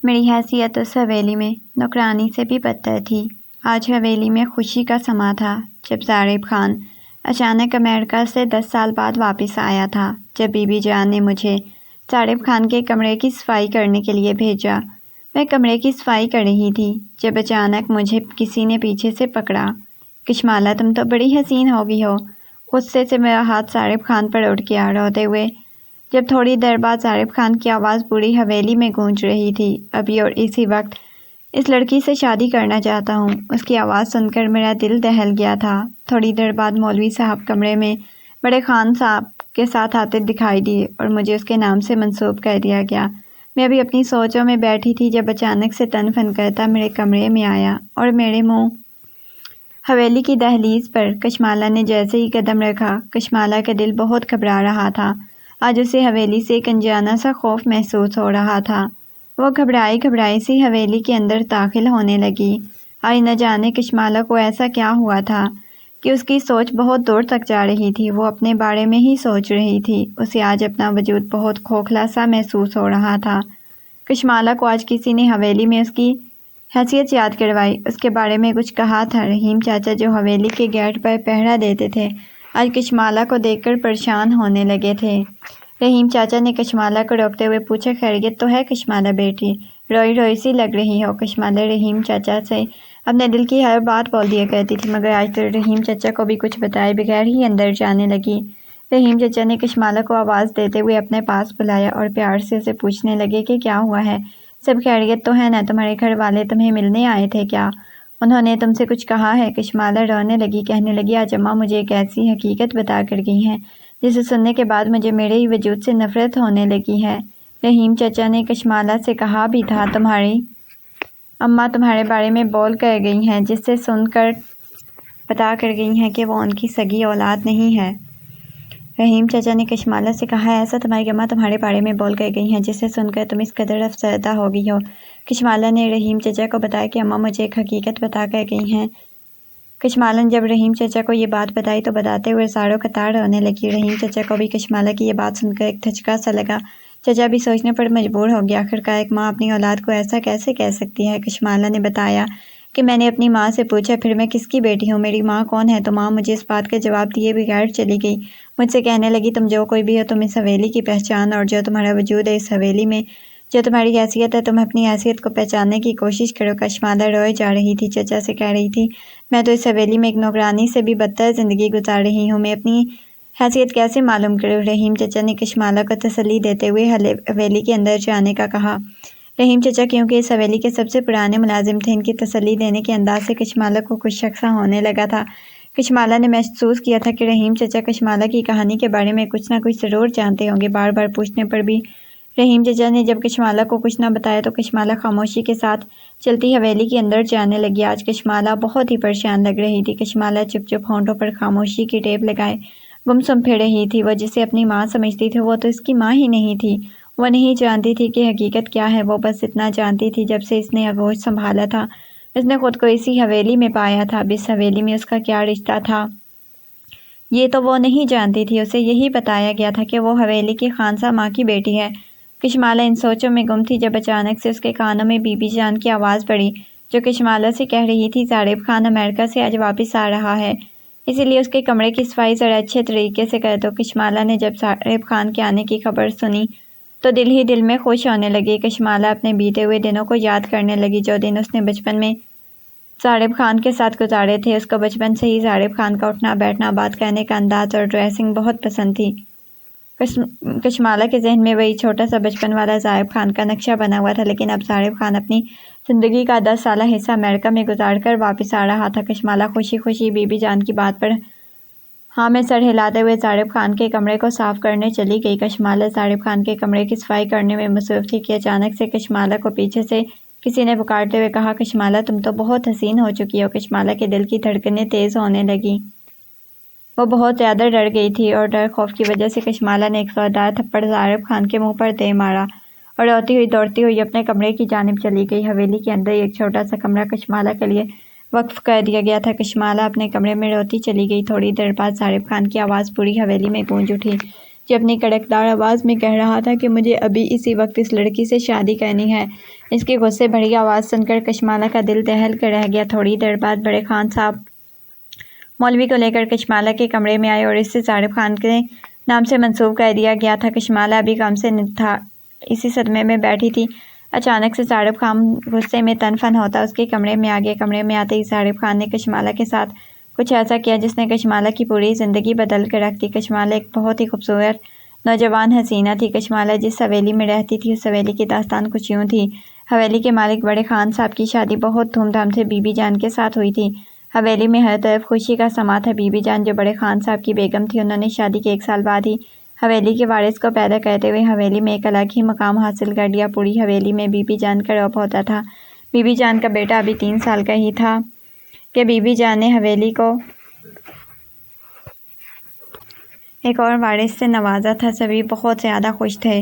میری حیثیت اس حویلی میں نوکرانی سے بھی بدتر تھی۔ آج حویلی میں خوشی کا سما تھا جب زاہد خان اچانک امریکہ سے 10 سال بعد واپس آیا تھا۔ جب بی بی جان نے مجھے زاہد خان کے کمرے کی صفائی کرنے کے لیے بھیجا، میں کمرے کی صفائی کر رہی تھی جب اچانک مجھے کسی نے پیچھے سے پکڑا۔ کشمالہ، تم تو بڑی حسین ہو گئی ہو۔ غصے سے میرا ہاتھ زاہد خان پر اٹھ گیا، روتے ہوئے۔ جب تھوڑی دیر بعد زاہد خان کی آواز پوری حویلی میں گونج رہی تھی، ابھی اور اسی وقت اس لڑکی سے شادی کرنا چاہتا ہوں۔ اس کی آواز سن کر میرا دل دہل گیا تھا۔ تھوڑی دیر بعد مولوی صاحب کمرے میں بڑے خان صاحب کے ساتھ آتے دکھائی دیے اور مجھے اس کے نام سے منسوب کر دیا گیا۔ میں ابھی اپنی سوچوں میں بیٹھی تھی جب اچانک سے تن فن کرتا میرے کمرے میں آیا اور میرے منہ حویلی کی دہلیز پر کشمالہ نے جیسے ہی قدم رکھا، کشمالہ کا دل بہت گھبرا رہا تھا۔ آج اسے حویلی سے ایک انجانا سا خوف محسوس ہو رہا تھا۔ وہ گھبرائی سی حویلی کے اندر داخل ہونے لگی۔ آج نہ جانے کشمالہ کو ایسا کیا ہوا تھا کہ اس کی سوچ بہت دور تک جا رہی تھی۔ وہ اپنے بارے میں ہی سوچ رہی تھی۔ اسے آج اپنا وجود بہت کھوکھلا سا محسوس ہو رہا تھا۔ کشمالہ کو آج کسی نے حویلی میں اس کی حیثیت یاد کروائی، اس کے بارے میں کچھ کہا تھا۔ رحیم چاچا جو حویلی کے گیٹ پر پہرا دیتے تھے، آج کشمالہ کو دیکھ کر پریشان ہونے لگے تھے۔ رحیم چاچا نے کشمالہ کو روکتے ہوئے پوچھا، خیریت تو ہے کشمالہ بیٹی؟ روئی روئی سی لگ رہی ہو۔ کشمالہ رحیم چاچا سے اپنے دل کی ہر بات بول دیا کرتی تھی، مگر آج تو رحیم چاچا کو بھی کچھ بتائے بغیر ہی اندر جانے لگی۔ رحیم چاچا نے کشمالہ کو آواز دیتے ہوئے اپنے پاس بلایا اور پیار سے اسے پوچھنے لگے کہ کیا ہوا ہے، سب خیریت تو ہے نا؟ تمہارے گھر والے تمہیں ملنے آئے تھے کیا؟ انہوں نے تم سے کچھ کہا ہے؟ کشمالہ رونے لگی، کہنے لگی، آج اماں مجھے ایک ایسی حقیقت بتا کر گئی ہیں جسے سننے کے بعد مجھے میرے ہی وجود سے نفرت ہونے لگی ہے۔ رحیم چچا نے کشمالہ سے کہا بھی تھا، تمہاری اماں تمہارے بارے میں بول کر گئی ہیں، جس سے سن کر بتا کر گئی ہیں کہ وہ ان کی سگی اولاد نہیں ہے۔ رحیم چچا نے کشمالہ سے کہا، ایسا تمہاری اماں تمہارے بارے میں بول کر گئی ہیں جسے سن کر تم اس قدر افسردہ ہو گئی ہو؟ کشمالہ نے رحیم چچا کو بتایا کہ اماں مجھے ایک حقیقت بتا کر گئی ہیں۔ کشمالہ نے جب رحیم چچا کو یہ بات بتائی تو بتاتے ہوئے ساروں قطار رونے لگی۔ رحیم چچا کو بھی کشمالہ کی یہ بات سن کر ایک دھچکا سا لگا۔ چچا بھی سوچنے پر مجبور ہو گیا، آخرکار ایک ماں اپنی اولاد کو ایسا کیسے کہہ سکتی ہے؟ کشمالہ نے بتایا کہ میں نے اپنی ماں سے پوچھا، پھر میں کس کی بیٹی ہوں؟ میری ماں کون ہے؟ تو ماں مجھے اس بات کا جواب دیے بغیر چلی گئی۔ مجھ سے کہنے لگی، تم جو کوئی بھی ہو، تم اس حویلی کی پہچان اور جو تمہارا وجود ہے اس حویلی میں، جو تمہاری حیثیت ہے، تم اپنی حیثیت کو پہچاننے کی کوشش کرو۔ کشمالہ روئے جا رہی تھی، چچا سے کہہ رہی تھی، میں تو اس حویلی میں ایک نوکرانی سے بھی بدتر زندگی گزار رہی ہوں، میں اپنی حیثیت کیسے معلوم کروں؟ رحیم چچا نے کشمالہ کو تسلی دیتے ہوئے حویلی کے اندر جانے کا کہا۔ رحیم چچا کیونکہ اس حویلی کے سب سے پرانے ملازم تھے، ان کی تسلی دینے کے انداز سے کشمالہ کو کچھ شک سا ہونے لگا تھا۔ کشمالہ نے محسوس کیا تھا کہ رحیم چچا کشمالہ کی کہانی کے بارے میں کچھ نہ کچھ ضرور جانتے ہوں گے۔ بار بار پوچھنے پر بھی رحیم چچا نے جب کشمالہ کو کچھ نہ بتایا تو کشمالہ خاموشی کے ساتھ چلتی حویلی کے اندر جانے لگی۔ آج کشمالہ بہت ہی پریشان لگ رہی تھی۔ کشمالہ چپ چپ ہونٹوں پر خاموشی کی ٹیپ لگائے گمسم پھر رہی تھی۔ وہ جسے اپنی ماں سمجھتی تھی، وہ تو اس کی ماں ہی نہیں تھی۔ وہ نہیں جانتی تھی کہ حقیقت کیا ہے، وہ بس اتنا جانتی تھی جب سے اس نے آغوش سنبھالا تھا، اس نے خود کو اسی حویلی میں پایا تھا، اب اس حویلی میں اس کا کیا رشتہ تھا یہ تو وہ نہیں جانتی تھی۔ اسے یہی بتایا گیا تھا کہ وہ حویلی کی خانسا ماں کی بیٹی ہے۔ کشمالہ ان سوچوں میں گم تھی جب اچانک سے اس کے کانوں میں بی بی جان کی آواز پڑی، جو کشمالہ سے کہہ رہی تھی، زاہد خان امریکہ سے آج واپس آ رہا ہے، اسی لیے اس کے کمرے کی صفائی ذرا اچھے طریقے سے کر دو۔ کشمالہ نے جب زاہد خان کے آنے کی خبر سنی تو دل ہی دل میں خوش ہونے لگی۔ کشمالہ اپنے بیتے ہوئے دنوں کو یاد کرنے لگی، جو دن اس نے بچپن میں زاہد خان کے ساتھ گزارے تھے۔ اس کو بچپن سے ہی زاہد خان کا اٹھنا بیٹھنا، بات کرنے کا انداز اور ڈریسنگ بہت پسند تھی۔ کشمالہ کے ذہن میں وہی چھوٹا سا بچپن والا زاہد خان کا نقشہ بنا ہوا تھا، لیکن اب زاہد خان اپنی زندگی کا 10 سالہ حصہ امریکہ میں گزار کر واپس آ رہا تھا۔ کشمالہ خوشی خوشی بی بی جان کی بات پر ہاں میں سر ہلاتے ہوئے زاہد خان کے کمرے کو صاف کرنے چلی گئی۔ کشمالہ زاہد خان کے کمرے کی صفائی کرنے میں مصروف تھی کہ اچانک سے کشمالہ کو پیچھے سے کسی نے پکارتے ہوئے کہا، کشمالہ تم تو بہت حسین ہو چکی ہو۔ کشمالہ کے دل کی دھڑکنیں تیز ہونے لگیں۔ وہ بہت زیادہ ڈر گئی تھی اور ڈر خوف کی وجہ سے کشمالہ نے ایک زوردار تھپڑ زاہد خان کے منہ پر دے مارا اور روتی ہوئی دوڑتی ہوئی اپنے کمرے کی جانب چلی گئی۔ حویلی کے اندر ایک چھوٹا سا کمرہ کشمالہ کے لیے وقف کر دیا گیا تھا۔ کشمالہ اپنے کمرے میں روتی چلی گئی۔ تھوڑی دیر بعد زاہد خان کی آواز پوری حویلی میں گونج اٹھی، جو اپنی کڑکدار آواز میں کہہ رہا تھا کہ مجھے ابھی اسی وقت اس لڑکی سے شادی کرنی ہے۔ اس کی غصے بھری آواز سن کر کشمالہ کا دل دہل کر رہ گیا۔ تھوڑی دیر بعد بڑے خان صاحب مولوی کو لے کر کشمالہ کے کمرے میں آئے اور اس سے زاہد خان کے نام سے منسوب کر دیا گیا تھا۔ کشمالہ ابھی کام سے تھا، اسی صدمے میں بیٹھی تھی۔ اچانک سے زاہد خان غصے میں تن فن ہوتا اس کے کمرے میں آ گیا۔ کمرے میں آتے ہی زاہد خان نے کشمالہ کے ساتھ کچھ ایسا کیا جس نے کشمالہ کی پوری زندگی بدل کر رکھ دی۔ کشمالہ ایک بہت ہی خوبصورت نوجوان حسینہ تھی۔ کشمالہ جس حویلی میں رہتی تھی اس حویلی کی داستان کچھ یوں تھی۔ حویلی کے مالک بڑے خان صاحب کی شادی بہت دھوم دھام سے بی بی جان کے ساتھ ہوئی تھی۔ حویلی میں ہر طرف خوشی کا سما تھا۔ بی بی جان جو بڑے خان صاحب کی بیگم تھی، انہوں نے شادی کے 1 سال بعد ہی حویلی کے وارث کو پیدا کرتے ہوئے حویلی میں ایک الگ ہی مقام حاصل کر لیا۔ پوری حویلی میں بی بی جان کا رعب ہوتا تھا۔ بی بی جان کا بیٹا ابھی 3 سال کا ہی تھا کہ بی بی جان نے حویلی کو ایک اور وارث سے نوازا تھا۔ سبھی بہت زیادہ خوش تھے۔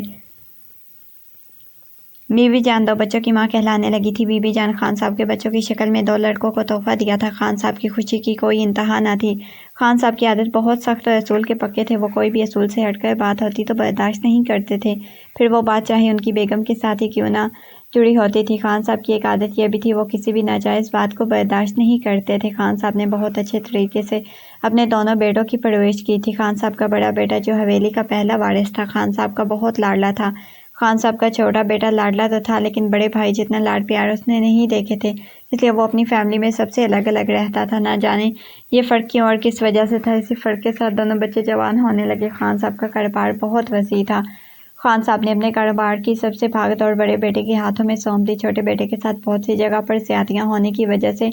بی بی جان 2 بچوں کی ماں کہلانے لگی تھی۔ بی بی جان خان صاحب کے بچوں کی شکل میں 2 لڑکوں کو تحفہ دیا تھا۔ خان صاحب کی خوشی کی کوئی انتہا نہ تھی۔ خان صاحب کی عادت بہت سخت اور اصول کے پکے تھے۔ وہ کوئی بھی اصول سے ہٹ کر بات ہوتی تو برداشت نہیں کرتے تھے، پھر وہ بات چاہے ان کی بیگم کے ساتھ ہی کیوں نہ جڑی ہوتی تھی۔ خان صاحب کی ایک عادت یہ بھی تھی، وہ کسی بھی ناجائز بات کو برداشت نہیں کرتے تھے۔ خان صاحب نے بہت اچھے طریقے سے اپنے دونوں بیٹوں کی پرورش کی تھی۔ خان صاحب کا بڑا بیٹا جو حویلی کا پہلا وارث تھا، خان صاحب کا بہت لاڈلا تھا۔ خان صاحب کا چھوٹا بیٹا لاڈلا تو تھا، لیکن بڑے بھائی جتنا لاڈ پیار اس نے نہیں دیکھے تھے، اس لیے وہ اپنی فیملی میں سب سے الگ الگ رہتا تھا۔ نہ جانے یہ فرق کیوں اور کس وجہ سے تھا، اسی فرق کے ساتھ دونوں بچے جوان ہونے لگے۔ خان صاحب کا کاروبار بہت وسیع تھا۔ خان صاحب نے اپنے کاروبار کی سب سے بھاگ دوڑ بڑے بیٹے کے ہاتھوں میں سونپ دی۔ چھوٹے بیٹے کے ساتھ بہت سی جگہ پر زیادتیاں ہونے کی وجہ سے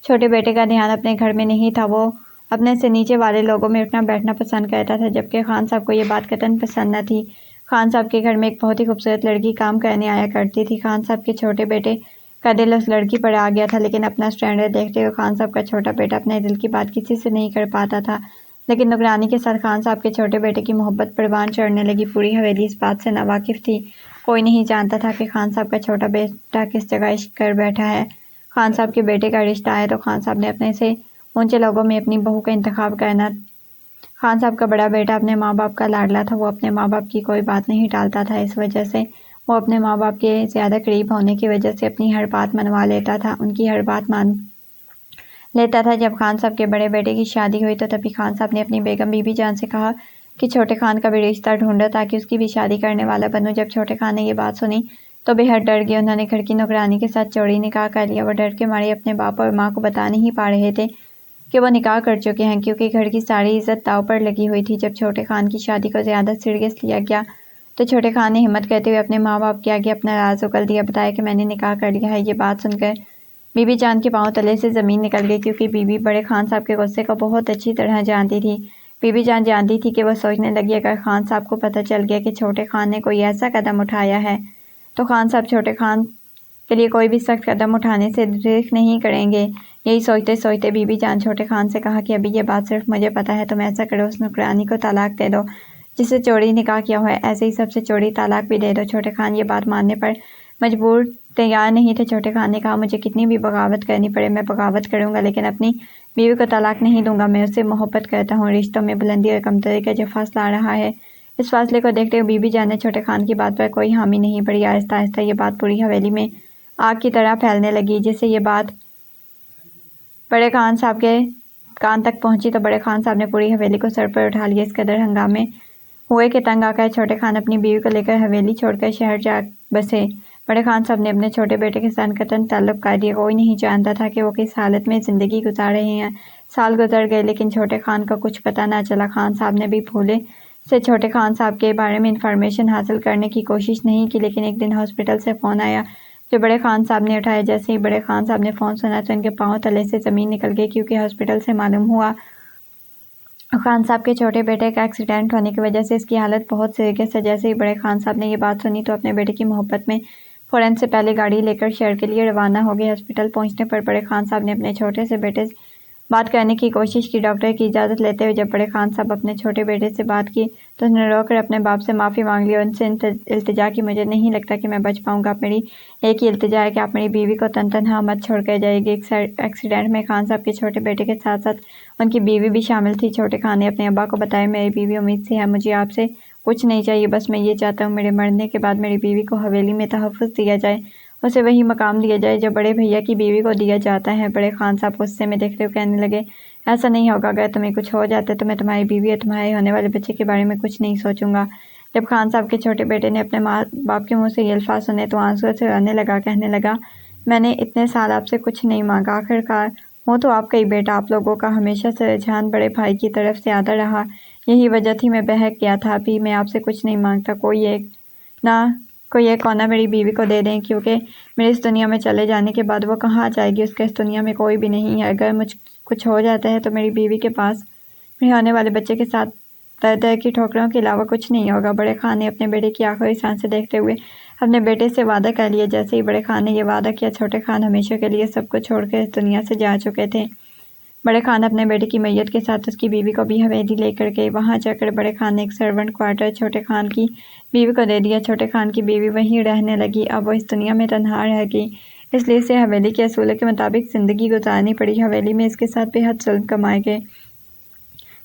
چھوٹے بیٹے کا دھیان اپنے گھر میں نہیں تھا۔ وہ اپنے سے نیچے والے لوگوں میں اٹھنا بیٹھنا پسند کرتا تھا، جبکہ خان صاحب کو یہ بات قطعاً پسند نہ تھی۔ خان صاحب کے گھر میں ایک بہت ہی خوبصورت لڑکی کام کرنے آیا کرتی تھی۔ خان صاحب کے چھوٹے بیٹے کا دل اس لڑکی پر آ گیا تھا، لیکن اپنا اسٹینڈرڈ دیکھتے ہوئے خان صاحب کا چھوٹا بیٹا اپنے دل کی بات کسی سے نہیں کر پاتا تھا۔ لیکن نگرانی کے ساتھ خان صاحب کے چھوٹے بیٹے کی محبت پروان چڑھنے لگی۔ پوری حویلی اس بات سے ناواقف تھی، کوئی نہیں جانتا تھا کہ خان صاحب کا چھوٹا بیٹا کس جگہ عشق کر بیٹھا ہے۔ خان صاحب کے بیٹے کا رشتہ آیا تو خان صاحب نے اپنے سے اونچے لوگوں میں اپنی بہو کا انتخاب کرنا۔ خان صاحب کا بڑا بیٹا اپنے ماں باپ کا لاڈلا تھا۔ وہ اپنے ماں باپ کی کوئی بات نہیں ٹالتا تھا، اس وجہ سے وہ اپنے ماں باپ کے زیادہ قریب ہونے کی وجہ سے اپنی ہر بات منوا لیتا تھا، ان کی ہر بات مان لیتا تھا۔ جب خان صاحب کے بڑے بیٹے کی شادی ہوئی تو تبھی خان صاحب نے اپنی بیگم بی بی جان سے کہا کہ چھوٹے خان کا بھی رشتہ ڈھونڈو تاکہ اس کی بھی شادی کرنے والا بنوں۔ جب چھوٹے خان نے یہ بات سنی تو بے حد ڈر گئے۔ انہوں نے گھر کی نگرانی کے ساتھ چوڑی نکاح کر لیا۔ وہ ڈر کے مارے اپنے باپ اور ماں کو بتا نہیں پا رہے تھے کہ وہ نکاح کر چکے ہیں، کیونکہ گھر کی ساری عزت داؤ پر لگی ہوئی تھی۔ جب چھوٹے خان کی شادی کو زیادہ سیریس لیا گیا تو چھوٹے خان نے ہمت کرتے ہوئے اپنے ماں باپ کے آگے اپنا راز اگل دیا، بتایا کہ میں نے نکاح کر لیا ہے۔ یہ بات سن کر بی بی جان کے پاؤں تلے سے زمین نکل گئی، کیونکہ بی بی بڑے خان صاحب کے غصے کو بہت اچھی طرح جانتی تھی۔ بی بی جان جانتی تھی کہ وہ سوچنے لگی اگر خان صاحب کو پتہ چل گیا کہ چھوٹے خان نے کوئی ایسا قدم اٹھایا ہے تو خان صاحب چھوٹے خان کے لیے کوئی بھی سخت قدم اٹھانے سے دریغ نہیں کریں گے۔ یہی سوچتے سوچتے بی بی جان چھوٹے خان سے کہا کہ ابھی یہ بات صرف مجھے پتہ ہے، تم ایسا کرو اس نوکرانی کو طلاق دے دو جس سے چوری نکاح کیا ہوا ہے، ایسے ہی سب سے چوری طلاق بھی دے دو۔ چھوٹے خان یہ بات ماننے پر مجبور تیار نہیں تھے۔ چھوٹے خان نے کہا مجھے کتنی بھی بغاوت کرنی پڑے میں بغاوت کروں گا، لیکن اپنی بیوی کو طلاق نہیں دوں گا۔ میں اس سے محبت کرتا ہوں۔ رشتوں میں بلندی اور کمتری کا جو فاصلہ آ رہا ہے، اس فاصلے کو دیکھتے ہوئے بی بی جان نے چھوٹے خان کی بات پر کوئی حامی نہیں بڑھی۔ آہستہ آہستہ یہ بات پوری حویلی میں آگ کی طرح پھیلنے لگی۔ جس سے یہ بات بڑے خان صاحب کے کان تک پہنچی تو بڑے خان صاحب نے پوری حویلی کو سر پر اٹھا لیا۔ اس قدر ہنگامے ہوئے کہ تنگ آ کر چھوٹے خان اپنی بیوی کو لے کر حویلی چھوڑ کر شہر جا بسے۔ بڑے خان صاحب نے اپنے چھوٹے بیٹے کے ساتھ قطعاً تعلق کر دیا۔ کوئی نہیں جانتا تھا کہ وہ کس حالت میں زندگی گزار رہے ہیں۔ سال گزر گئے لیکن چھوٹے خان کا کچھ پتہ نہ چلا۔ خان صاحب نے بھی بھولے سے چھوٹے خان صاحب کے بارے میں انفارمیشن حاصل کرنے کی کوشش نہیں کی، لیکن ایک دن ہاسپٹل سے فون آیا جو بڑے خان صاحب نے اٹھایا۔ جیسے ہی بڑے خان صاحب نے فون سنا تو ان کے پاؤں تلے سے زمین نکل گئی، کیونکہ ہاسپٹل سے معلوم ہوا خان صاحب کے چھوٹے بیٹے کا ایکسیڈنٹ ہونے کی وجہ سے اس کی حالت بہت سیریس ہے۔ جیسے ہی بڑے خان صاحب نے یہ بات سنی تو اپنے بیٹے کی محبت میں فوراً سے پہلے گاڑی لے کر شہر کے لیے روانہ ہو گئے۔ ہاسپٹل پہنچنے پر بڑے خان صاحب نے اپنے چھوٹے سے بیٹے سے بات کرنے کی کوشش کی۔ ڈاکٹر کی اجازت لیتے ہوئے جب بڑے خان صاحب اپنے چھوٹے بیٹے سے بات کی تو انہوں نے رو کر اپنے باپ سے معافی مانگ لی اور ان سے التجا کی مجھے نہیں لگتا کہ میں بچ پاؤں گا۔ میری ایک ہی التجا ہے کہ آپ میری بیوی کو تنہا مت چھوڑ کر جائیے گی۔ ایکسیڈنٹ میں خان صاحب کے چھوٹے بیٹے کے ساتھ ساتھ ان کی بیوی بھی شامل تھی۔ چھوٹے خان نے اپنے ابا کو بتایا میری بیوی امید سے ہے، مجھے آپ سے کچھ نہیں چاہیے، بس میں یہ چاہتا ہوں میرے مرنے کے بعد میری بیوی کو حویلی میں تحفظ دیا جائے، اسے وہی مقام دیا جائے جو بڑے بھیا کی بیوی کو دیا جاتا ہے۔ بڑے خان صاحب غصے میں دیکھتے ہوئے کہنے لگے، ایسا نہیں ہوگا، اگر تمہیں کچھ ہو جاتا ہے تو میں تمہاری بیوی اور تمہارے ہونے والے بچے کے بارے میں کچھ نہیں سوچوں گا۔ جب خان صاحب کے چھوٹے بیٹے نے اپنے ماں باپ کے منہ سے یہ الفاظ سنے تو آنسو سے رونے لگا، کہنے لگا، میں نے اتنے سال آپ سے کچھ نہیں مانگا، آخرکار ہوں تو آپ کا ہی بیٹا، آپ لوگوں کا ہمیشہ سے رجحان بڑے بھائی کی طرف زیادہ رہا، یہی وجہ تھی میں بہک گیا تھا۔ ابھی میں آپ سے کچھ نہیں مانگتا، کوئی ایک کونا میری بیوی کو دے دیں، کیونکہ میرے اس دنیا میں چلے جانے کے بعد وہ کہاں جائے گی، اس کے اس دنیا میں کوئی بھی نہیں ہے۔ اگر مجھ کچھ ہو جاتا ہے تو میری بیوی کے پاس میرے ہونے والے بچے کے ساتھ در در کی ٹھوکروں کے علاوہ کچھ نہیں ہوگا۔ بڑے خان نے اپنے بیٹے کی آخری سانسیں دیکھتے ہوئے اپنے بیٹے سے وعدہ کر لیا۔ جیسے ہی بڑے خان نے یہ وعدہ کیا، چھوٹے خان ہمیشہ کے لیے سب کو چھوڑ کر اس دنیا سے جا چکے تھے۔ بڑے خان اپنے بیٹے کی میت کے ساتھ اس کی بیوی کو بھی حویلی لے کر گئے۔ وہاں جا کر بڑے خان نے ایک سرونٹ کوارٹر چھوٹے خان کی بیوی کو دے دیا۔ چھوٹے خان کی بیوی وہیں رہنے لگی، اب وہ اس دنیا میں تنہا رہ گئی، اس لیے اسے حویلی کے اصولوں کے مطابق زندگی گزارنی پڑی۔ حویلی میں اس کے ساتھ بے حد ظلم کمائے گئے،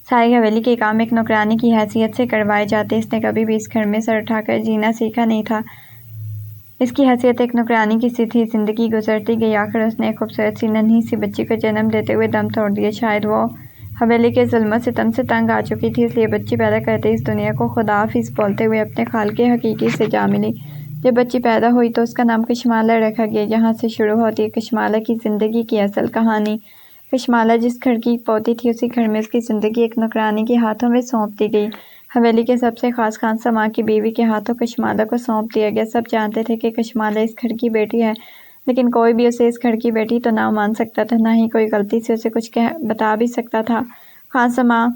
ساری حویلی کے کام ایک نوکرانی کی حیثیت سے کروائے جاتے۔ اس نے کبھی بھی اس گھر میں سر اٹھا کر جینا سیکھا نہیں تھا، اس کی حیثیت ایک نوکرانی کی سی تھی۔ زندگی گزرتی گئی، آخر اس نے ایک خوبصورت سی ننھی سی بچی کو جنم دیتے ہوئے دم توڑ دیا۔ شاید وہ حویلی کے ظلم و ستم سے تنگ آ چکی تھی، اس لیے بچی پیدا کرتے ہی اس دنیا کو خدا حافظ بولتے ہوئے اپنے خالق حقیقی سے جا ملی۔ جب بچی پیدا ہوئی تو اس کا نام کشمالہ رکھا گیا۔ یہاں سے شروع ہوتی ہے کشمالہ کی زندگی کی اصل کہانی۔ کشمالہ جس گھر کی پوتی تھی، اسی گھر میں اس کی زندگی ایک نوکرانی کے ہاتھوں میں سونپ دی گئی۔ حویلی کے سب سے خاص خان سماں کی بیوی کے ہاتھوں کشمالہ کو سونپ دیا گیا۔ سب جانتے تھے کہ کشمالہ اس گھر کی بیٹی ہے، لیکن کوئی بھی اسے اس گھر کی بیٹی تو نہ مان سکتا تھا، نہ ہی کوئی غلطی سے اسے کچھ بتا بھی سکتا تھا۔ خان سماں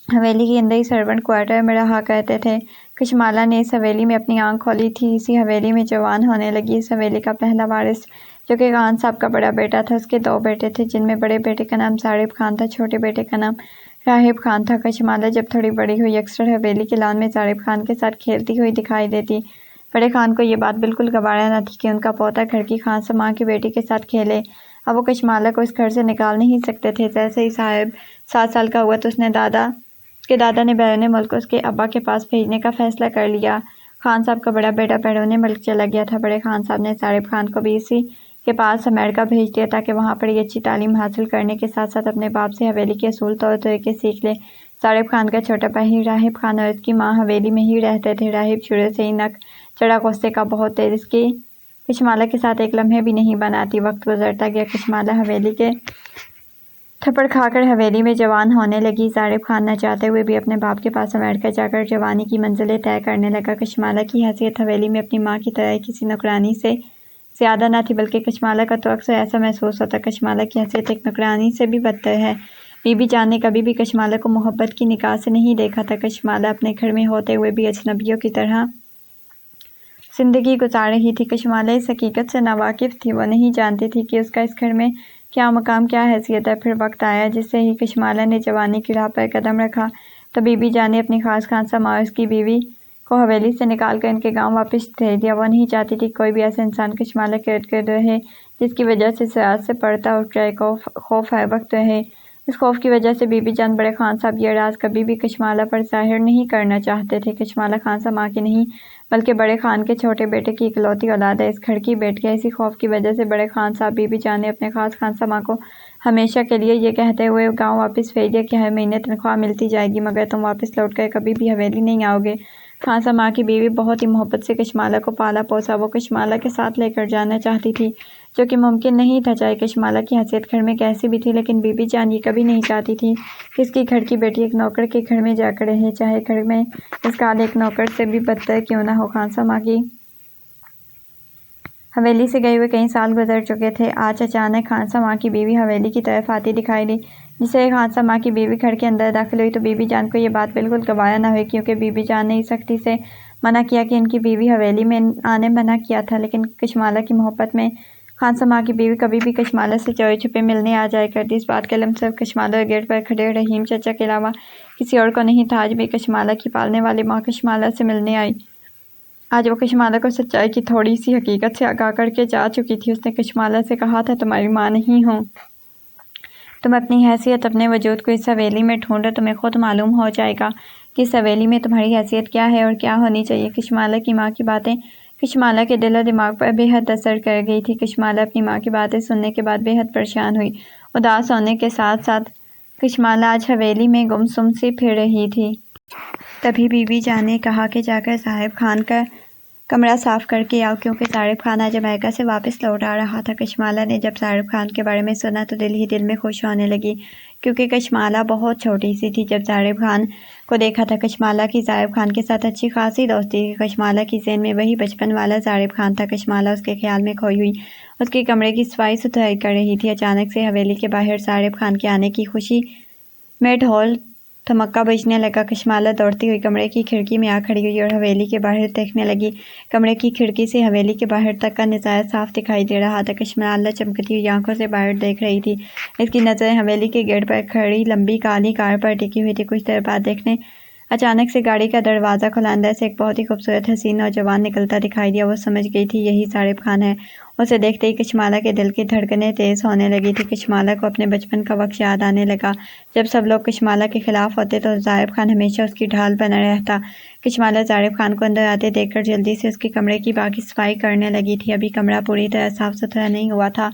حویلی کے اندر ہی سرونٹ کوارٹر میں رہا کرتے تھے۔ کشمالہ نے اس حویلی میں اپنی آنکھ کھولی تھی، اسی حویلی میں جوان ہونے لگی۔ اس حویلی کا پہلا وارث جو کہ خان صاحب کا بڑا بیٹا تھا، اس کے 2 بیٹے تھے، جن میں بڑے بیٹے کا نام زاڑب خان تھا، چھوٹے بیٹے کا نام راہب خان تھا۔ کشمالہ جب تھوڑی بڑی ہوئی اکثر حویلی کے لان میں زاڑب خان کے ساتھ کھیلتی ہوئی دکھائی دیتی۔ بڑے خان کو یہ بات بالکل گوارا نہ تھی کہ ان کا پوتا گھر کی خان سماں کی بیٹی کے ساتھ کھیلے۔ اب وہ کشمالہ کو اس گھر سے نکال نہیں سکتے تھے۔ جیسے ہی صاحب 7 سال کا ہوا تو اس کے دادا نے بیرون ملک اس کے ابا کے پاس بھیجنے کا فیصلہ کر لیا۔ خان صاحب کا بڑا بیٹا بیرون ملک چلا گیا تھا۔ بڑے خان صاحب نے زاڑب خان کو بھی اسی کے پاس امریکہ بھیج دیا تاکہ وہاں پر یہ اچھی تعلیم حاصل کرنے کے ساتھ ساتھ اپنے باپ سے حویلی کے اصول طور طریقے سیکھ لے۔ زاڑب خان کا چھوٹا بھائی راہب خان اور اس کی ماں حویلی میں ہی رہتے تھے۔ راہب شروع سے ہی نک چڑھا غصے کا بہت تیز، اس کی کشمالہ کے ساتھ ایک لمحے بھی نہیں بناتی۔ وقت گزرتا گیا، کشمالہ حویلی کے تھپڑ کھا کر حویلی میں جوان ہونے لگی۔ زاڑب خان نہ چاہتے ہوئے بھی اپنے باپ کے پاس امریکہ جا کر جوانی کی منزلیں طے کرنے لگا۔ کشمالہ کی حیثیت حویلی میں اپنی ماں کی طرح کسی نوکرانی سے زیادہ نہ تھی، بلکہ کشمالہ کا تو اکثر ایسا محسوس ہوتا کشمالہ کی حیثیت ایک نوکرانی سے بھی بدتر ہے۔ بی بی جان نے کبھی بھی کشمالہ کو محبت کی نگاہ سے نہیں دیکھا تھا۔ کشمالہ اپنے گھر میں ہوتے ہوئے بھی اجنبیوں کی طرح زندگی گزار رہی تھی۔ کشمالہ اس حقیقت سے ناواقف تھی، وہ نہیں جانتی تھی کہ اس کا اس گھر میں کیا مقام، کیا حیثیت ہے۔ پھر وقت آیا جس سے ہی کشمالہ نے جوانی کی راہ پر قدم رکھا تو بی بی جان نے اپنی خاص خان سماں اور اس کی بیوی کو حویلی سے نکال کر ان کے گاؤں واپس بھیج دیا۔ وہ نہیں چاہتی تھی کوئی بھی ایسا انسان کشمالہ کے ارد گرد رہے جس کی وجہ سے سیاست سے پردہ اٹھ جائے۔ خوف ہر وقت رہے۔ اس خوف کی وجہ سے بی بی جان بڑے خان صاحب یہ راز کبھی بھی کشمالہ پر ظاہر نہیں کرنا چاہتے تھے۔ کشمالہ خان سماں کی نہیں بلکہ بڑے خان کے چھوٹے بیٹے کی اکلوتی اولاد ہے، اس گھر کی بیٹی ہے۔ اسی خوف کی وجہ سے بڑے خان صاحب بی بی جان نے اپنے خاص خان سماں کو ہمیشہ کے لیے یہ کہتے ہوئے گاؤں واپس بھیج دیا کہ ہر مہینے تنخواہ ملتی جائے گی مگر تم واپس لوٹ کر کبھی بھی حویلی نہیں آؤ گے۔ خان سماں کی بیوی بہت ہی محبت سے کشمالہ کو پالا پوسا۔ وہ کشمالہ کے ساتھ لے کر جانا چاہتی تھی، جو کہ ممکن نہیں تھا، چاہے کشمالہ کی حیثیت گھر میں کیسی بھی تھی، لیکن بی بی جان یہ کبھی نہیں چاہتی تھی کہ اس کی گھر کی بیٹی ایک نوکر کے گھر میں جا کر رہے، چاہے گھر میں اس کا حال ایک نوکر سے بھی بدتر کیوں نہ ہو۔ خان سماں کی حویلی سے گئے ہوئے کئی سال گزر چکے تھے۔ آج اچانک خان سماں کی بیوی حویلی کی طرف آتی دکھائی دی۔ جسے خان سماں کی بیوی گھر کے اندر داخل ہوئی تو بی بی جان کو یہ بات بالکل گوارا نہ ہوئی، کیونکہ بی بی جان نے اس سختی سے منع کیا کہ ان کی بیوی حویلی میں آنے منع کیا تھا، لیکن کشمالہ کی محبت میں خان سماں کی بیوی کبھی بھی کشمالہ سے چوری چھپے ملنے آ جایا کرتی۔ اس بات کا علم صرف کشمالہ اور گیٹ پر کھڑے رحیم چچا کے علاوہ کسی اور کو نہیں تھا۔ آج بھی کشمالہ کی پالنے والی ماں کشمالہ سے ملنے آئی۔ آج وہ کشمالہ کو سچائی کی تھوڑی سی حقیقت سے آگاہ کر کے جا چکی تھی۔ اس نے کشمالہ سے کہا تھا، تمہاری ماں نہیں ہوں، تم اپنی حیثیت، اپنے وجود کو اس حویلی میں ڈھونڈو، تمہیں خود معلوم ہو جائے گا۔ کہ اس حویلی میں تمہاری حیثیت کیا ہے اور کیا ہونی چاہیے۔ کشمالہ کی ماں کی باتیں کشمالہ کے دل و دماغ پر بے حد اثر کر گئی تھی۔ کشمالہ اپنی ماں کی باتیں سننے کے بعد بے حد پریشان ہوئی۔ اداس ہونے کے ساتھ ساتھ کشمالہ آج حویلی میں گمسم سی پھر رہی تھی۔ تبھی بی بی جان نے کہا کہ جا کر صاحب خان کا کمرہ صاف کر کے آؤ، کیونکہ صاحب خان آج امریکہ سے واپس لوٹ آ رہا تھا۔ کشمالہ نے جب صاحب خان کے بارے میں سنا تو دل ہی دل میں خوش ہونے لگی، کیونکہ کشمالہ بہت چھوٹی سی تھی جب صاحب خان کو دیکھا تھا۔ کشمالہ کی صاحب خان کے ساتھ اچھی خاصی دوستی تھی۔ کشمالہ کی ذہن میں وہی بچپن والا صاحب خان تھا۔ کشمالہ اس کے خیال میں کھوئی ہوئی اس کے کمرے کی صفائی ستھرائی کر رہی تھی۔ اچانک سے حویلی کے باہر صاحب خان کے آنے کی خوشی میں ڈھول دھمکا بجنے لگا۔ کشمالہ دوڑتی ہوئی کمرے کی کھڑکی میں آ کھڑی ہوئی اور حویلی کے باہر دیکھنے لگی۔ کمرے کی کھڑکی سے حویلی کے باہر تک کا نظارہ صاف دکھائی دے رہا تھا۔ کشمالہ چمکتی ہوئی آنکھوں سے باہر دیکھ رہی تھی۔ اس کی نظریں حویلی کے گیٹ پر کھڑی لمبی کالی کار پر ٹکی ہوئی تھی۔ کچھ دیر بعد دیکھنے اچانک سے گاڑی کا دروازہ کھلا، اندر سے ایک بہت ہی خوبصورت حسین نوجوان نکلتا دکھائی دیا۔ وہ سمجھ گئی تھی یہی صاحب خان ہے۔ اسے دیکھتے ہی کشمالہ کے دل کی دھڑکنیں تیز ہونے لگی تھی۔ کشمالہ کو اپنے بچپن کا وقت یاد آنے لگا جب سب لوگ کشمالہ کے خلاف ہوتے تو صاحب خان ہمیشہ اس کی ڈھال بنا رہتا۔ کشمالہ صاحب خان کو اندر آتے دیکھ کر جلدی سے اس کے کمرے کی باقی صفائی کرنے لگی تھی۔ ابھی کمرہ پوری طرح صاف ستھرا نہیں ہوا تھا۔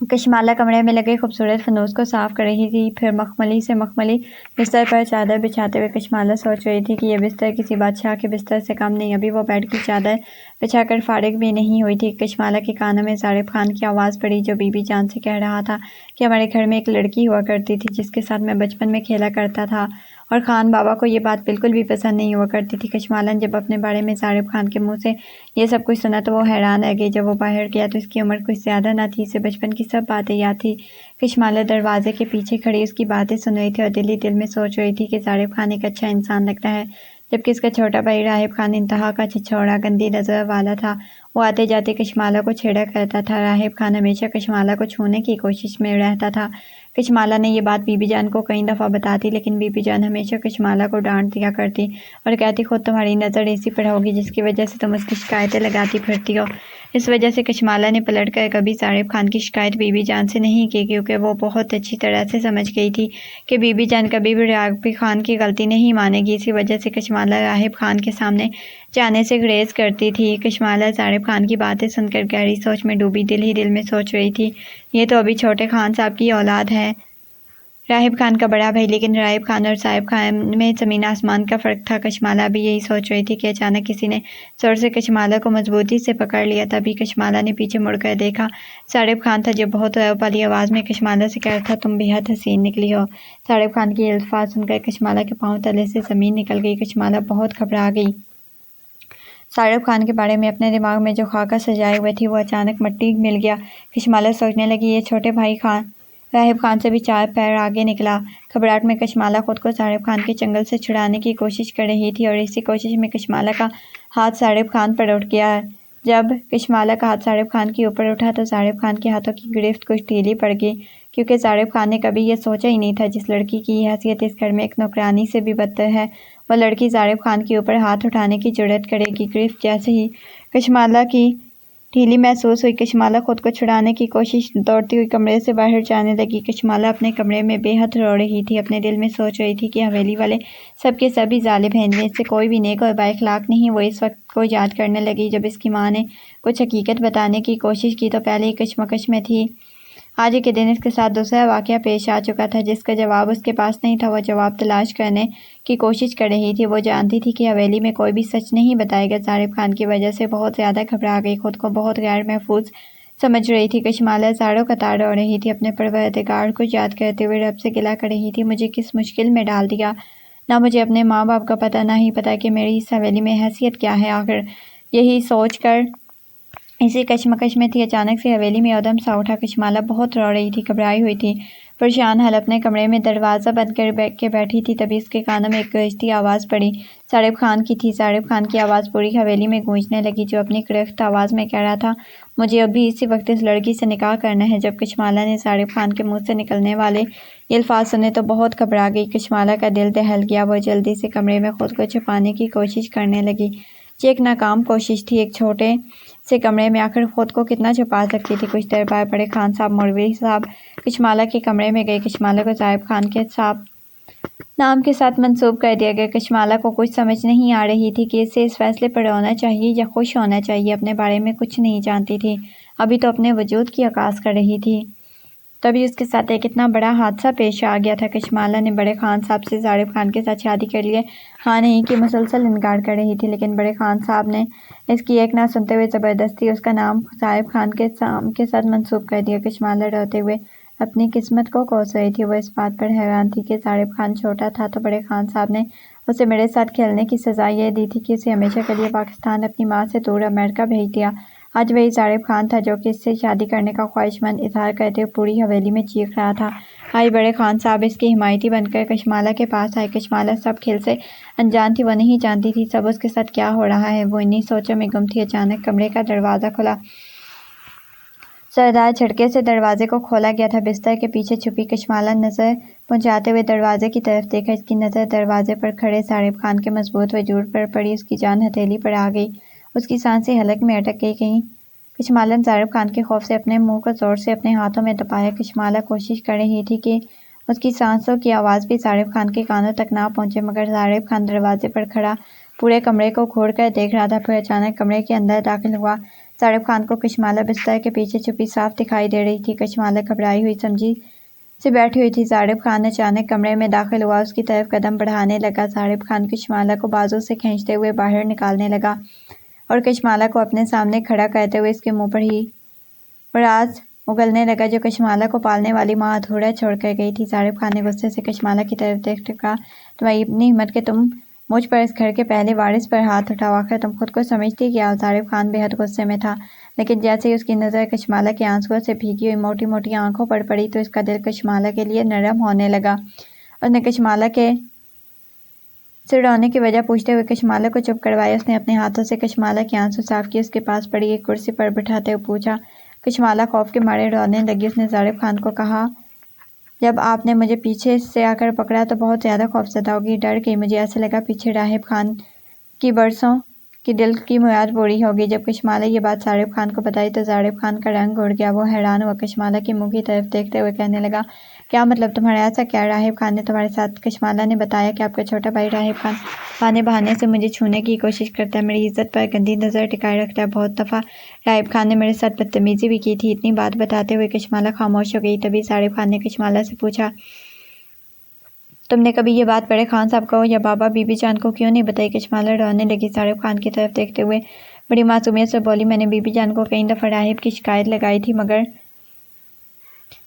کشمالہ کمرے میں لگے خوبصورت فانوس کو صاف کر رہی تھی۔ پھر مخملی سے مخملی بستر پر چادر بچھاتے ہوئے کشمالہ سوچ رہی تھی کہ یہ بستر کسی بادشاہ کے بستر سے کم نہیں۔ ابھی وہ بیڈ کی چادر بچھا کر فارغ بھی نہیں ہوئی تھی۔ کشمالہ کے کانوں میں صاحب خان کی آواز پڑی، جو بی بی جان سے کہہ رہا تھا کہ ہمارے گھر میں ایک لڑکی ہوا کرتی تھی جس کے ساتھ میں بچپن میں کھیلا کرتا تھا، اور خان بابا کو یہ بات بالکل بھی پسند نہیں ہوا کرتی تھی۔ کشمالہ نے جب اپنے بارے میں صاحب خان کے منہ سے یہ سب کچھ سنا تو وہ حیران رہ گئی۔ جب وہ باہر گیا تو اس کی عمر کچھ زیادہ نہ تھی، اسے بچپن کی سب باتیں یاد تھی۔ کشمالہ دروازے کے پیچھے کھڑی اس کی باتیں سن رہی تھی اور دل ہی دل میں سوچ رہی تھی کہ صاحب خان ایک اچھا انسان لگتا ہے، جبکہ اس کا چھوٹا بھائی راہب خان انتہا کا چھچھوڑا گندی نظر والا تھا۔ وہ آتے جاتے کشمالہ کو چھیڑا کرتا تھا۔ راہب خان ہمیشہ کشمالہ کو چھونے کی کوشش میں رہتا تھا۔ کشمالہ نے یہ بات بی بی جان کو کئی دفعہ بتاتی، لیکن بی بی جان ہمیشہ کشمالہ کو ڈانٹ دیا کرتی اور کہتی خود تمہاری نظر اسی پر ہوگی جس کی وجہ سے تم اس کی شکایتیں لگاتی پھرتی ہو۔ اس وجہ سے کشمالہ نے پلٹ کر کبھی صاحب خان کی شکایت بی بی جان سے نہیں کی، کیونکہ وہ بہت اچھی طرح سے سمجھ گئی تھی کہ بی بی جان کبھی بھی راہب خان کی غلطی نہیں مانے گی۔ اسی وجہ سے کشمالہ راہب خان کے سامنے جانے سے گریز کرتی تھی۔ کشمالہ صاحب خان کی باتیں سن کر گہری سوچ میں ڈوبی دل ہی دل میں سوچ رہی تھی، یہ تو ابھی چھوٹے خان صاحب کی اولاد ہے، راہب خان کا بڑا بھائی، لیکن راہب خان اور صاحب خان میں زمین آسمان کا فرق تھا۔ کشمالہ ابھی یہی سوچ رہی تھی کہ اچانک کسی نے زور سے کشمالہ کو مضبوطی سے پکڑ لیا۔ تبھی کشمالہ نے پیچھے مڑ کر دیکھا، صاحب خان تھا جو بہت روب والی آواز میں کشمالہ سے کہہ رہا تھا، تم بے حد حسین نکلی ہو۔ صاحب خان کی الفاظ سن کر کشمالہ کے پاؤں تلے سے زمین نکل گئی۔ کشمالہ بہت گھبرا گئی۔ صاحب خان کے بارے میں اپنے دماغ میں جو خاکہ سجائے ہوئے تھی وہ اچانک مٹی مل گیا۔ کشمالہ سوچنے لگی، یہ چھوٹے بھائی راہب خان سے بھی 4 پیر آگے نکلا۔ گھبراہٹ میں کشمالہ خود کو صاحب خان کے چنگل سے چھڑانے کی کوشش کر رہی تھی، اور اسی کوشش میں کشمالہ کا ہاتھ صاحب خان پر اٹھ گیا۔ جب کشمالہ کا ہاتھ صاحب خان کے اوپر اٹھا تو صاحب خان کے ہاتھوں کی گرفت کچھ ڈھیلی پڑ گئی، کیونکہ صاحب خان نے کبھی یہ سوچا ہی نہیں تھا جس لڑکی کی یہ حیثیت اس گھر میں ایک نوکرانی سے بھی بدتر ہے، وہ لڑکی صاحب خان کے اوپر ہاتھ اٹھانے کی جرأت کرے گی۔ گرفت جیسے ہی کشمالہ کی ڈھیلی محسوس ہوئی، کشمالہ خود کو چھڑانے کی کوشش دوڑتی ہوئی کمرے سے باہر جانے لگی۔ کشمالہ اپنے کمرے میں بے حد رو رہی تھی، اپنے دل میں سوچ رہی تھی کہ حویلی والے سب کے سبھی ظالم ہیں، ان سے کوئی بھی نیک اور با اخلاق نہیں۔ وہ اس وقت کو یاد کرنے لگی جب اس کی ماں نے کچھ حقیقت بتانے کی کوشش کی تو پہلے ہی کشمکش میں تھی۔ آج کے دن اس کے ساتھ دوسرا واقعہ پیش آ چکا تھا جس کا جواب اس کے پاس نہیں تھا۔ وہ جواب تلاش کرنے کی کوشش کر رہی تھی۔ وہ جانتی تھی کہ حویلی میں کوئی بھی سچ نہیں بتائے گا۔ صاحب خان کی وجہ سے بہت زیادہ گھبرا گئی، خود کو بہت غیر محفوظ سمجھ رہی تھی۔ کشمالہ زاروں قطار رو رہی تھی، اپنے پروردگار کو یاد کرتے ہوئے رب سے گلہ کر رہی تھی، مجھے کس مشکل میں ڈال دیا، نہ مجھے اپنے ماں باپ کا پتہ، نہ ہی پتہ کہ میری اس حویلی میں حیثیت کیا ہے۔ آخر یہی سوچ کر اسی کشمکش میں تھی، اچانک سے حویلی میں ادم سا اٹھا۔ کشمالہ بہت رو رہی تھی، گھبرائی ہوئی تھی، پریشان حال اپنے کمرے میں دروازہ بند کر کے بیٹھی تھی۔ تبھی اس کے کانوں میں ایک گرجتی آواز پڑی، صاحب خان کی تھی۔ صاحب خان کی آواز پوری حویلی میں گونجنے لگی، جو اپنی کڑکھت آواز میں کہہ رہا تھا، مجھے ابھی اسی وقت اس لڑکی سے نکاح کرنا ہے۔ جب کشمالہ نے صاحب خان کے منہ سے نکلنے والے یہ الفاظ سنے تو بہت گھبرا گئی۔ کشمالہ کا دل دہل گیا، وہ جلدی سے کمرے میں خود کو چھپانے کی کوشش کرنے لگی۔ یہ ایک ناکام کوشش تھی، ایک چھوٹے سے کمرے میں آخر خود کو کتنا چھپا سکتی تھی۔ کچھ دیر بعد بڑے خان صاحب مولوی صاحب کشمالہ کے کمرے میں گئے۔ کشمالہ کو صاحب خان کے نام کے ساتھ منسوب کر دیا گیا۔ کشمالہ کو کچھ سمجھ نہیں آ رہی تھی کہ اسے اس فیصلے پر رونا چاہیے یا خوش ہونا چاہیے۔ اپنے بارے میں کچھ نہیں جانتی تھی، ابھی تو اپنے وجود کی عکاس کر رہی تھی، تبھی اس کے ساتھ ایک اتنا بڑا حادثہ پیش آ گیا تھا۔ کشمالہ نے بڑے خان صاحب سے زاہد خان کے ساتھ شادی کے لیے ہاں نہیں کی مسلسل انکار کر رہی تھی، لیکن بڑے خان صاحب نے اس کی ایک نہ سنتے ہوئے زبردستی اس کا نام زاہد خان کے ساتھ منسوب کر دیا۔ کشمالہ روتے ہوئے اپنی قسمت کو کوس رہی تھی۔ وہ اس بات پر حیران تھی کہ زاہد خان چھوٹا تھا تو بڑے خان صاحب نے اسے میرے ساتھ کھیلنے کی سزا یہ دی تھی کہ اسے ہمیشہ کے لیے پاکستان اپنی ماں سے دور امریکہ بھیج دیا۔ آج وہی زاہد خان تھا جو کہ اس سے شادی کرنے کا خواہشمند اظہار کرتے ہوئے پوری حویلی میں چیخ رہا تھا۔ آج بڑے خان صاحب اس کے حمایتی بن کر کشمالہ کے پاس آئے۔ کشمالہ سب کھیل سے انجان تھی، وہ نہیں جانتی تھی سب اس کے ساتھ کیا ہو رہا ہے۔ وہ انہی سوچوں میں گم تھی۔ اچانک کمرے کا دروازہ کھلا، زوردار جھٹکے سے دروازے کو کھولا گیا تھا۔ بستر کے پیچھے چھپی کشمالہ نظر پہنچاتے ہوئے دروازے کی طرف دیکھا۔ اس کی نظر دروازے پر کھڑے زاہد خان کے مضبوط وجود پر پڑی۔ اس کی جان ہتھیلی پر آ گئی، اس کی سانسیں حلق میں اٹک گئی۔ کہیں کشمالہ نے زاہد خان کے خوف سے اپنے منہ کو زور سے اپنے ہاتھوں میں دبایا۔ کشمالہ کوشش کر رہی تھی کہ اس کی سانسوں کی آواز بھی زاہد خان کے کانوں تک نہ پہنچے، مگر زاہد خان دروازے پر کھڑا پورے کمرے کو گھور کر دیکھ رہا تھا۔ پھر اچانک کمرے کے اندر داخل ہوا۔ زاہد خان کو کشمالہ بستر کے پیچھے چھپی صاف دکھائی دے رہی تھی۔ کشمالہ گھبرائی ہوئی سمجھی سے بیٹھی ہوئی تھی۔ زاہد خان اچانک کمرے میں داخل ہوا، اس کی طرف قدم بڑھانے لگا۔ زاہد خان کشمالہ کو بازو سے کھینچتے ہوئے باہر نکالنے لگا اور کشمالہ کو اپنے سامنے کھڑا کرتے ہوئے اس کے منہ پر ہی وہ راز اگلنے لگا جو کشمالہ کو پالنے والی ماں ادھورا چھوڑ کر گئی تھی۔ زاہد خان نے غصے سے کشمالہ کی طرف دیکھ کر کہا، تمہاری اتنی ہمت کہ تم مجھ پر، اس گھر کے پہلے وارث پر ہاتھ اٹھاؤ، آخر تم خود کو سمجھتی کیا ہو؟ زاہد خان بے حد غصے میں تھا، لیکن جیسے ہی اس کی نظر کشمالہ کے آنسوؤں سے بھیگی ہوئی موٹی موٹی آنکھوں پر پڑی تو اس کا دل کشمالہ کے لیے نرم ہونے لگا۔ اس نے کشمالہ سے رونے کی وجہ پوچھتے ہوئے کشمالہ کو چپ کروایا۔ اس نے اپنے ہاتھوں سے کشمالہ کے آنسو صاف کیے، اس کے پاس پڑی ایک کرسی پر بٹھاتے ہوئے پوچھا۔ کشمالہ خوف کے مارے رونے لگی۔ اس نے زاہد خان کو کہا، جب آپ نے مجھے پیچھے سے آ کر پکڑا تو بہت زیادہ خوفزدہ ہوگی، ڈر گئی، مجھے ایسا لگا پیچھے راہب خان کی برسوں کی دل کی مراد پوری ہوگی۔ جب کشمالہ یہ بات زاہد خان کو بتائی تو زاہد خان کا رنگ اڑ گیا۔ وہ حیران ہوا، کشمالہ کے منہ کی طرف دیکھتے ہوئے کہنے لگا، کیا مطلب تمہارا؟ ایسا کیا راہب خان نے تمہارے ساتھ؟ کشمالہ نے بتایا کہ آپ کا چھوٹا بھائی راہب خان بہانے بہانے سے مجھے چھونے کی کوشش کرتا ہے، میری عزت پر گندی نظر ٹکائے رکھتا ہے، بہت دفعہ راہب خان نے میرے ساتھ بدتمیزی بھی کی تھی۔ اتنی بات بتاتے ہوئے کشمالہ خاموش ہو گئی۔ تبھی زاہد خان نے کشمالہ سے پوچھا، تم نے کبھی یہ بات بڑے خان صاحب کو یا بابا بی بی جان کو کیوں نہیں بتائی؟ کشمالہ رونے لگی، زاہد خان کی طرف دیکھتے ہوئے بڑی معصومیت سے بولی، میں نے بی بی جان کو کئی دفعہ راہب کی شکایت لگائی تھی، مگر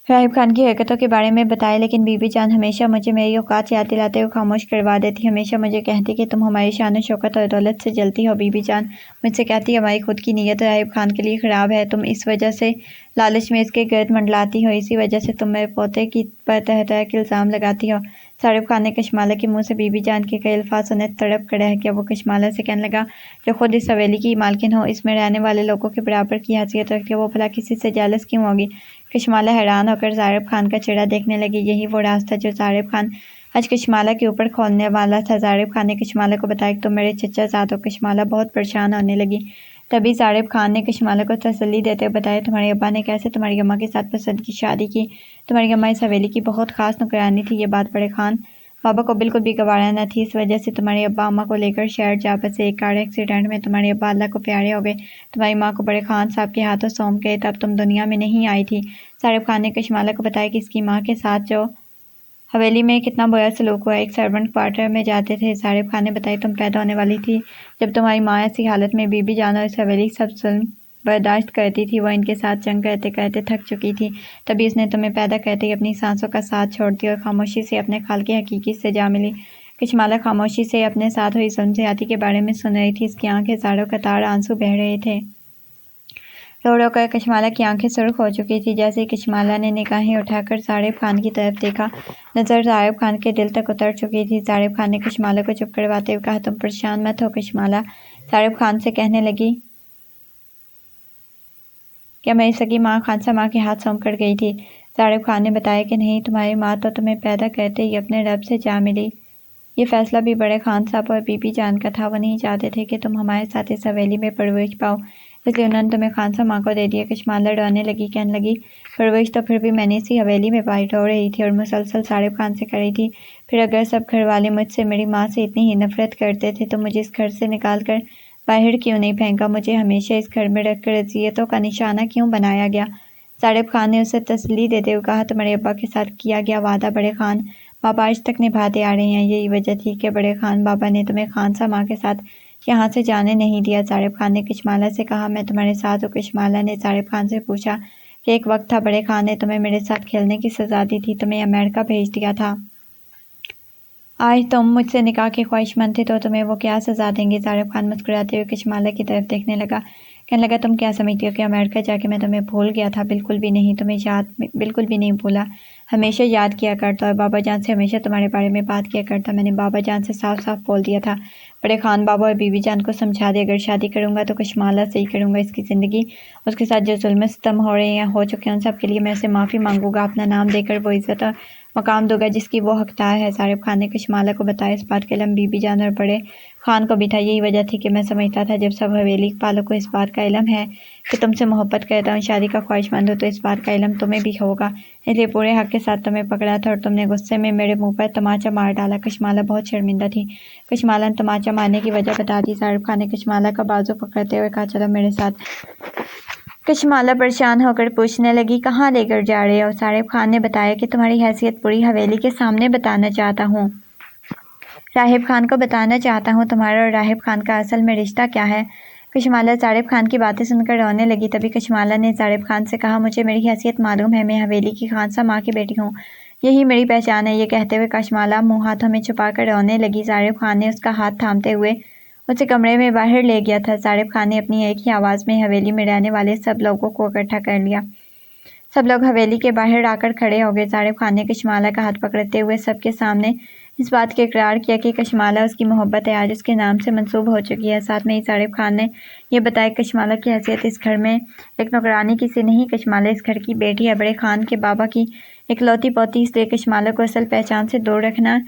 راہب خان کی حرکتوں کے بارے میں بتایا، لیکن بی بی جان ہمیشہ مجھے میری اوقات یاد دلاتے ہوئے خاموش کروا دیتی، ہمیشہ مجھے کہتی کہ تم ہماری شان و شوکت اور دولت سے جلتی ہو۔ بی بی جان مجھ سے کہتی، ہماری خود کی نیت راہب خان کے لیے خراب ہے، تم اس وجہ سے لالچ میں اس کے گرد منڈلاتی ہو، اسی وجہ سے تم میرے پوتے پر طرح طرح کے الزام لگاتی ہو۔ زاہد خان نے کشمالہ کے منہ سے بی بی جان کے کئی الفاظ سنے، تڑپ کر رہ گیا۔ وہ کشمالہ سے کہنے لگا، جو خود اس حویلی کی مالکن ہو، اس میں رہنے والے لوگوں کے برابر کی حیثیت رکھتی ہو، وہ بھلا کسی سے جیلس کیوں ہوگی؟ کشمالہ حیران ہو کر زاہد خان کا چہرہ دیکھنے لگی۔ یہی وہ راز تھا جو زاہد خان آج کشمالہ کے اوپر کھولنے والا تھا۔ زاہد خان نے کشمالہ کو بتایا کہ تم میرے چچا زاد ہو۔ کشمالہ بہت پریشان ہونے لگی۔ تبھی زاہد خان نے کشمالہ کو تسلی دیتے ہوئے بتایا، تمہارے ابا نے کیسے تمہاری اماں کے ساتھ پسند کی شادی کی، تمہاری اماں اس حویلی کی بہت خاص نوکرانی تھی، یہ بات بڑے خان بابا کو بالکل بھی گوارا نہ تھی، اس وجہ سے تمہارے ابا اماں کو لے کر شہر جا بسے۔ ایک کار ایکسیڈنٹ میں تمہارے ابا اللہ کو پیارے ہو گئے، تمہاری ماں کو بڑے خان صاحب کے ہاتھوں سونپ گئے، تب تم دنیا میں نہیں آئی تھی۔ زاہد خان نے کشمالہ کو بتایا کہ اس کی ماں کے ساتھ جو حویلی میں کتنا برا سلوک ہوا، ایک سرونٹ کوارٹر میں جاتے تھے۔ زاہد خان نے بتایا، تم پیدا ہونے والی تھی جب تمہاری ماں ایسی حالت میں بی بی جان اور اس حویلی سب ظلم برداشت کرتی تھی، وہ ان کے ساتھ جنگ کرتے کرتے تھک چکی تھی، تبھی اس نے تمہیں پیدا کرتے ہی اپنی سانسوں کا ساتھ چھوڑ دیا اور خاموشی سے اپنے خالق حقیقی سے جا ملی۔ کشمالہ خاموشی سے اپنے ساتھ ہوئی ظلم زیادتی کے بارے میں سن رہی تھی، اس کی آنکھیں زاروں قطار آنسو بہہ رہے تھے۔ رو رو کر کشمالہ کی آنکھیں سرخ ہو چکی تھی۔ جیسے ہی کشمالہ نے نگاہیں اٹھا کر زاہد خان کی طرف دیکھا، نظر زاہد خان کے دل تک اتر چکی تھی۔ زاہد خان نے کشمالہ کو چپ کرواتے ہوئے کہا، تم پریشان مت ہو کشمالہ۔ زاہد خان سے کہنے لگی، کیا میری سگی ماں خانسا ماں کے ہاتھ سونپ کر گئی تھی؟ زاہد خان نے بتایا کہ نہیں، تمہاری ماں تو تمہیں پیدا کرتے ہی اپنے رب سے جا ملی۔ یہ فیصلہ بھی بڑے خان صاحب اور بی بی جان کا تھا، وہ نہیں چاہتے تھے کہ تم ہمارے ساتھ اس حویلی میں پرورش پاؤ، اس لیے انہوں نے تمہیں خانسا ماں کو دے دیا۔ کشمالہ ڈرانے لگی، کہنے لگی پرورش تو پھر بھی میں نے اسی حویلی میں پائی۔ رو رہی تھی اور مسلسل صارف خان سے کر رہی تھی، پھر اگر سب گھر والے مجھ سے، میری ماں سے اتنی ہی نفرت کرتے تھے تو مجھے اس گھر سے نکال کر باہر کیوں نہیں پھینکا؟ مجھے ہمیشہ اس گھر میں رکھ کر اذیتوں کا نشانہ کیوں بنایا گیا؟ صارف خان نے اسے تسلی دیتے ہوئے کہا، تمہارے ابا کے ساتھ کیا گیا وعدہ بڑے خان بابا آج تک نبھاتے آ رہے ہیں۔ یہی وجہ تھی کہ بڑے خان بابا نے تمہیں خانسا ماں کے ساتھ یہاں سے جانے نہیں دیا۔ صارف خان نے کشمالہ سے کہا، میں تمہارے ساتھ ہوں۔ کشمالہ نے صارف خان سے پوچھا کہ ایک وقت تھا بڑے خان نے تمہیں میرے ساتھ کھیلنے کی سزا دی تھی، تمہیں امریکہ بھیج دیا تھا۔ آج تم مجھ سے نکاح کے خواہش مند تھے تو تمہیں وہ کیا سزا دیں گے؟ صارف خان مسکراتے ہوئے کشمالہ کی طرف دیکھنے لگا، کہنے لگا تم کیا سمجھتی ہو کہ امریکہ جا کے میں تمہیں بھول گیا تھا؟ بالکل بھی نہیں، تمہیں یاد بالکل بھی نہیں بھولا، ہمیشہ یاد کیا کرتا اور بابا جان سے ہمیشہ تمہارے بارے میں بات کیا کرتا۔ میں نے بابا جان سے صاف صاف بول دیا تھا، بڑے خان بابا اور بی بی جان کو سمجھا دے، اگر شادی کروں گا تو کشمالہ سے ہی کروں گا۔ اس کی زندگی، اس کے ساتھ جو ظلم ستم ہو رہے ہیں ہو چکے ہیں ان سب کے لیے میں اسے معافی مانگوں گا، اپنا نام دے کر وہ عزت اور مقام دوں گا جس کی وہ حقدار ہے۔ صارف خان نے کشمالہ کو بتایا، اس بات کا علم بی بی جان اور بڑے خان کو بھی تھا۔ یہی وجہ تھی کہ میں سمجھتا تھا جب سب حویلی والوں کو اس بات کا علم ہے کہ تم سے محبت کرتا ہوں، شادی کا خواہش مند ہوں، تو اس بات کا علم تمہیں بھی ہوگا، اس لیے پورے حق کے ساتھ تمہیں پکڑا تھا اور تم نے غصے میں میرے منہ پر تماچا مار ڈالا۔ کشمالہ بہت شرمندہ تھی۔ کشمالہ نے تماچا مارنے کی وجہ بتا دی۔ صارف خان نے کشمالہ کا بازو پکڑتے ہوئے کہا، چلو میرے ساتھ۔ کشمالہ پریشان ہو کر پوچھنے لگی، کہاں لے کر جا رہے ہو؟ صارف خان نے بتایا کہ تمہاری حیثیت پوری حویلی کے سامنے بتانا چاہتا ہوں، راہب خان کو بتانا چاہتا ہوں تمہارا اور راہب خان کا اصل میں رشتہ کیا ہے۔ کشمالہ صارف خان کی باتیں سن کر رونے لگی۔ تبھی کشمالہ نے صارف خان سے کہا، مجھے میری حیثیت معلوم ہے، میں حویلی کی خانسا ماں کی بیٹی ہوں، یہی میری پہچان ہے۔ یہ کہتے ہوئے کشمالہ منہ ہاتھوں میں چھپا کر رونے لگی۔ صارف خان نے اس کا ہاتھ تھامتے ہوئے اسے کمرے میں باہر لے گیا تھا۔ صارف خان نے اپنی ایک ہی آواز میں حویلی میں رہنے والے سب لوگوں کو اکٹھا کر لیا۔ سب لوگ حویلی کے باہر آ کر کھڑے ہو گئے۔ صارف خان نے کشمالہ کا ہاتھ پکڑتے ہوئے سب کے سامنے اس بات کا اقرار کیا کہ کشمالہ اس کی محبت ہے آج اس کے نام سے منسوب ہو چکی ہے۔ ساتھ میں ہی صارف خان نے یہ بتایا کہ کشمالہ کی حیثیت اس گھر میں ایک نوکرانی کی سی نہیں، کشمالہ اس گھر کی بیٹی ہے، بڑے خان کے بابا کی اکلوتی پوتی، اس لیے کشمالہ کو اصل پہچان سے دور رکھنا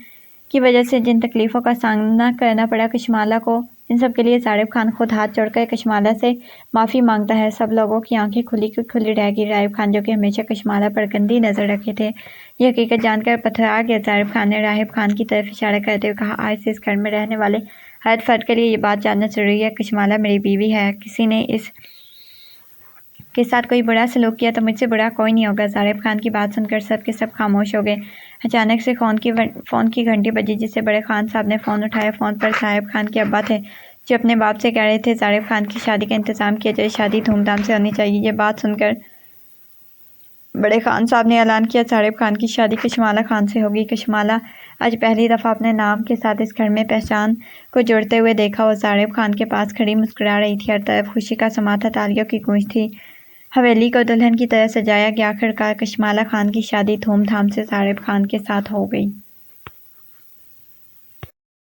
کی وجہ سے جن تکلیفوں کا سامنا کرنا پڑا کشمالہ کو، ان سب کے لیے صارف خان خود ہاتھ جوڑ کر کشمالہ سے معافی مانگتا ہے۔ سب لوگوں کی آنکھیں کھلی کی کھلی رہ گئی۔ راہب خان جو کہ ہمیشہ کشمالہ پر گندی نظر رکھے تھے، یہ حقیقت جان کر پتھرا گئے۔ صارف خان نے راہب خان کی طرف اشارہ کرتے ہوئے کہا، آج سے اس گھر میں رہنے والے ہر فرد کے لیے یہ بات جاننا ضروری ہے، کشمالہ میری بیوی ہے، کسی نے اس کے ساتھ کوئی برا سلوک کیا تو مجھ سے برا کوئی نہیں ہوگا۔ صارف خان کی بات سن کر سب کے سب خاموش ہو گئے۔ اچانک سے فون کی گھنٹی بجی، جس سے بڑے خان صاحب نے فون اٹھایا۔ فون پر صارف خان کے ابا تھے جو اپنے باپ سے کہہ رہے تھے، صارف خان کی شادی کا انتظام کیا جائے، شادی دھوم دھام سے ہونی چاہیے۔ یہ بات سن کر بڑے خان صاحب نے اعلان کیا، صارف خان کی شادی کشمالہ خان سے ہوگی۔ کشمالہ آج پہلی دفعہ اپنے نام کے ساتھ اس گھر میں پہچان کو جوڑتے ہوئے دیکھا۔ وہ صارف خان کے پاس کھڑی مسکرا رہی تھی، ہر طرف خوشی کا سما تھا، تالیوں کی گونج تھی، حویلی کو دلہن کی طرح سجایا گیا۔ آخرکار کشمالہ خان کی شادی دھوم دھام سے صارف خان کے ساتھ ہو گئی۔